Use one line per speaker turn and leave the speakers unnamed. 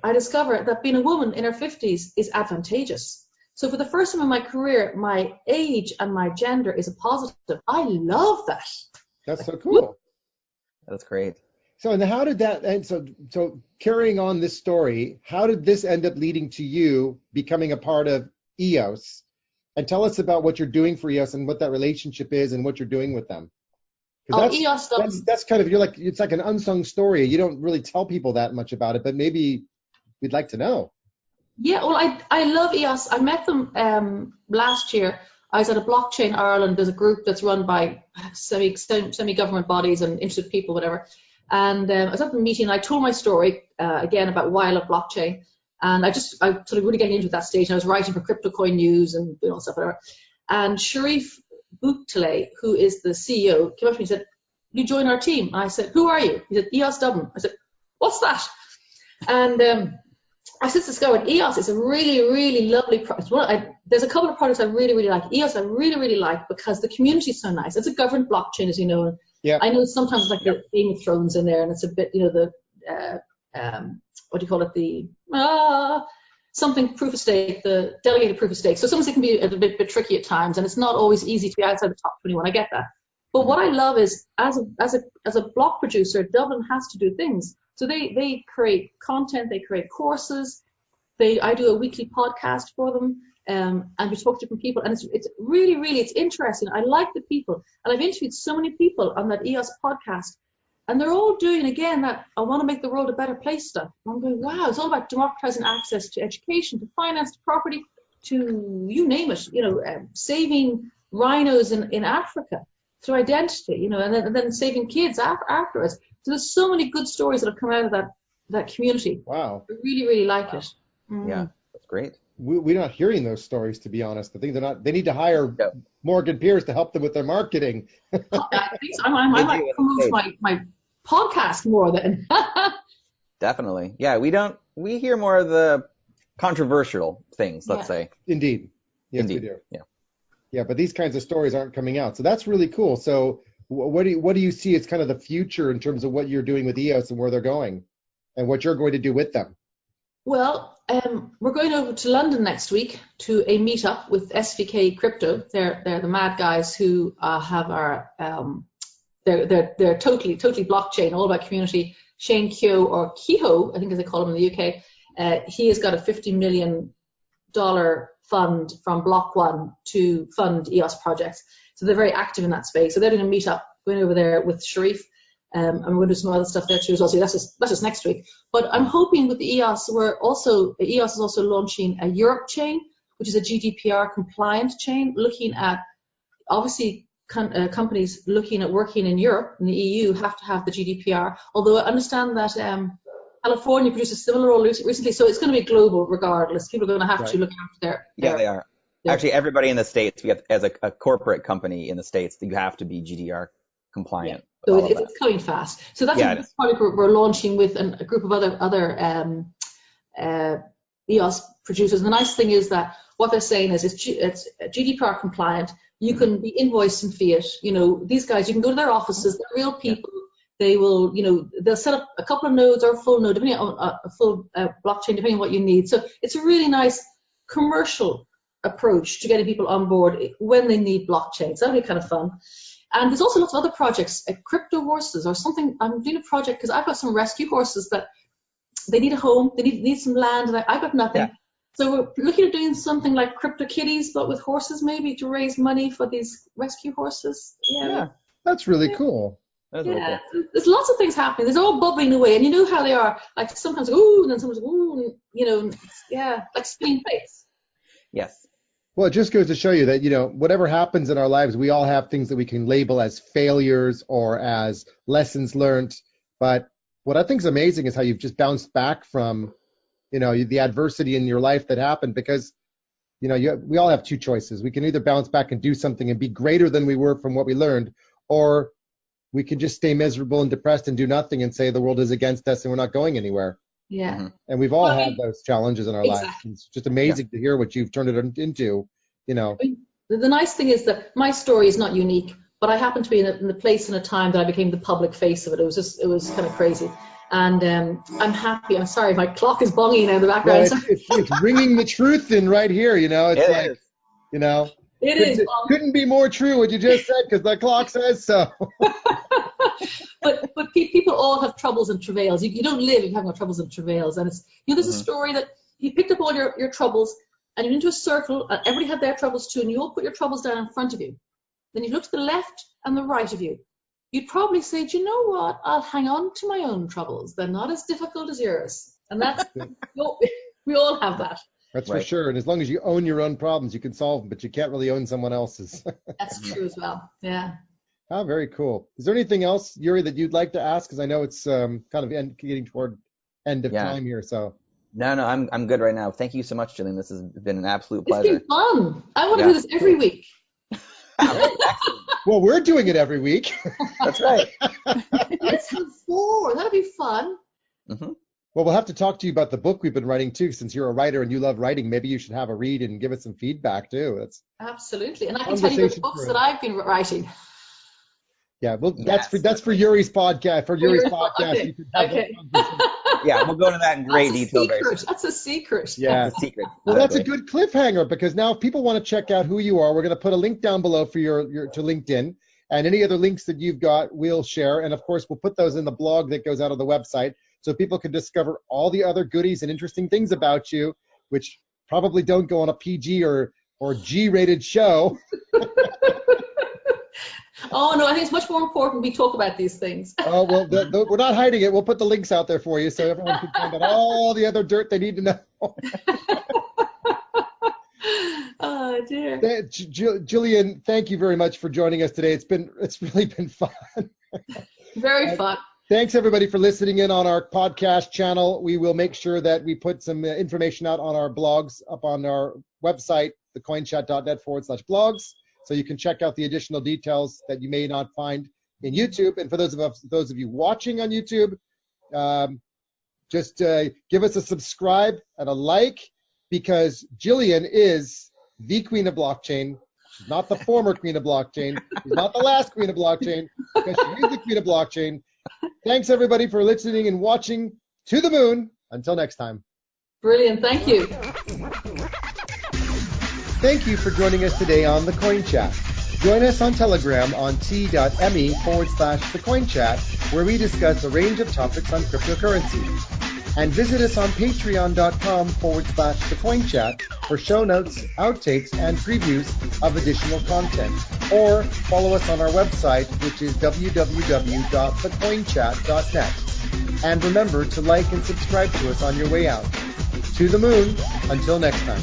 I discovered that being a woman in her 50s is advantageous. So for the first time in my career, my age and my gender is a positive. I love that.
That's so cool.
That's great.
So, and how did that, and so carrying on this story, how did this end up leading to you becoming a part of EOS? And tell us about what you're doing for EOS and what that relationship is and what you're doing with them. That's kind of, it's like an unsung story. You don't really tell people that much about it, but maybe we'd like to know.
Yeah, well, I love EOS. I met them last year. I was at a Blockchain Ireland. There's a group that's run by semi-government bodies and interested people, whatever. And I was at the meeting and I told my story, again, about why I love blockchain. And I sort of really getting into that stage. And I was writing for CryptoCoin News and stuff, whatever. And Sharif Bouktale, who is the CEO, came up to me and said, "You join our team." And I said, "Who are you?" He said, "EOS Dublin." I said, "What's that?" And I since discovered EOS is a really, really lovely product. There's a couple of products I really, really like. EOS I really, really like because the community is so nice. It's a governed blockchain, as you know.
Yeah.
I know sometimes like the Game of Thrones in there, and it's a bit, the what do you call it? The something proof of stake, the delegated proof of stake. So sometimes it can be a bit tricky at times, and it's not always easy to be outside the top 21. I get that. But what I love is, as a block producer, Dublin has to do things. So they create content, they create courses. I do a weekly podcast for them, and we talk to different people. And it's really, really, it's interesting. I like the people, and I've interviewed so many people on that EOS podcast, and they're all doing again that I want to make the world a better place stuff. And I'm going, wow, it's all about democratizing access to education, to finance, to property, to you name it. Saving rhinos in Africa through identity, and then saving kids afterwards. So there's so many good stories that have come out of that community.
Wow.
I really, really like it. Mm.
Yeah, that's great.
We're not hearing those stories, to be honest. I think they need to hire Morgan Pierce to help them with their marketing.
I think so. I might promote my podcast more then.
Definitely. Yeah, we hear more of the controversial things, let's say.
Indeed. Yes,
Indeed.
we do.
Yeah.
Yeah, but these kinds of stories aren't coming out. So that's really cool. So what do you see as kind of the future in terms of what you're doing with EOS and where they're going and what you're going to do with them?
Well, we're going over to London next week to a meetup with SVK Crypto. They're the mad guys who have our they're totally blockchain, all about community. Shane Keogh, or Kehoe, I think as they call him in the UK, he has got a $50 million fund from Block One to fund EOS projects. So they're very active in that space. So they're doing a meetup, going over there with Sharif. And we're going to do some other stuff there too as well. So that's just next week. But I'm hoping with the EOS, EOS is also launching a Europe chain, which is a GDPR compliant chain, looking at, obviously, companies looking at working in Europe, in the EU, have to have the GDPR. Although I understand that California produced a similar rule recently, so it's going to be global regardless. People are going to have to look after their
Yeah, they are. Actually, everybody in the States, as a corporate company in the States, you have to be GDPR compliant.
Yeah. So it's coming fast. So that's a product we're launching with a group of other EOS producers. And the nice thing is that what they're saying is it's GDPR compliant. You can be invoiced in fiat. These guys, you can go to their offices. They're real people. They will, they'll set up a couple of nodes or a full node, depending on a full blockchain, depending on what you need. So it's a really nice commercial approach to getting people on board when they need blockchains. That'll be kind of fun. And there's also lots of other projects, crypto horses or something. I'm doing a project because I've got some rescue horses that they need a home, they need some land, and I've got nothing. Yeah. So we're looking at doing something like crypto kitties, but with horses maybe, to raise money for these rescue horses. Yeah.
That's really cool.
That's really cool.
There's lots of things happening. They're all bubbling away, and you know how they are. Like sometimes ooh, and then sometimes ooh, and, like spinning plates.
Yes.
Well, it just goes to show you that, whatever happens in our lives, we all have things that we can label as failures or as lessons learned. But what I think is amazing is how you've just bounced back from, the adversity in your life that happened, because, we all have two choices. We can either bounce back and do something and be greater than we were from what we learned, or we can just stay miserable and depressed and do nothing and say the world is against us and we're not going anywhere.
Yeah. Mm-hmm.
And we've all had those challenges in our lives. It's just amazing to hear what you've turned it into, The
nice thing is that my story is not unique, but I happened to be in the place and a time that I became the public face of it. It was kind of crazy. And I'm happy. I'm sorry, my clock is bonging now in the background.
Well, it's ringing the truth in right here. It's
It
like,
is.
It
couldn't be more true what you just said, because the clock says so.
but people all have troubles and travails. You don't live if you have no troubles and travails. And it's, there's a story that you picked up all your troubles and you're into a circle and everybody had their troubles too, and you all put your troubles down in front of you. Then you look to the left and the right of you. You'd probably say, do you know what? I'll hang on to my own troubles. They're not as difficult as yours. And that's, we all have that.
That's right. For sure. And as long as you own your own problems, you can solve them, but you can't really own someone else's.
That's true as well. Yeah.
Oh, very cool. Is there anything else, Yuri, that you'd like to ask? Because I know it's kind of getting toward end of time here. So.
No, I'm good right now. Thank you so much, Jillian. This has been an absolute pleasure.
It's been fun. I want to do this every week.
Well, we're doing it every week.
That's right.
Let's have 4. That'll be fun.
Mm-hmm.
Well, we'll have to talk to you about the book we've been writing too, since you're a writer and you love writing. Maybe you should have a read and give us some feedback too. That's
absolutely, and I can tell you the books that I've been writing.
Yeah, well, that's for Yuri's podcast. For Yuri's podcast,
okay.
Yeah, we'll go into that in great detail.
That's a secret.
Yeah,
that's a secret.
Well, that's a good cliffhanger, because now if people want to check out who you are, we're going to put a link down below for your to LinkedIn, and any other links that you've got, we'll share, and of course we'll put those in the blog that goes out on the website, so people can discover all the other goodies and interesting things about you, which probably don't go on a PG or G-rated show.
Oh, no, I think it's much more important we talk about these things.
Oh, well, we're not hiding it. We'll put the links out there for you so everyone can find out all the other dirt they need to know.
Oh, dear.
Jillian, thank you very much for joining us today. It's really been fun.
Very fun.
Thanks, everybody, for listening in on our podcast channel. We will make sure that we put some information out on our blogs up on our website, thecoinchat.net/blogs. So you can check out the additional details that you may not find in YouTube. And for those of you watching on YouTube, just give us a subscribe and a like, because Jillian is the queen of blockchain. She's not the former queen of blockchain. She's not the last queen of blockchain, because she is the queen of blockchain. Thanks, everybody, for listening and watching To the Moon. Until next time.
Brilliant. Thank you.
Thank you for joining us today on The Coin Chat. Join us on Telegram on t.me/thecoinchat, where we discuss a range of topics on cryptocurrency. And visit us on patreon.com/thecoinchat for show notes, outtakes, and previews of additional content. Or follow us on our website, which is www.thecoinchat.net. And remember to like and subscribe to us on your way out. To the moon. Until next time.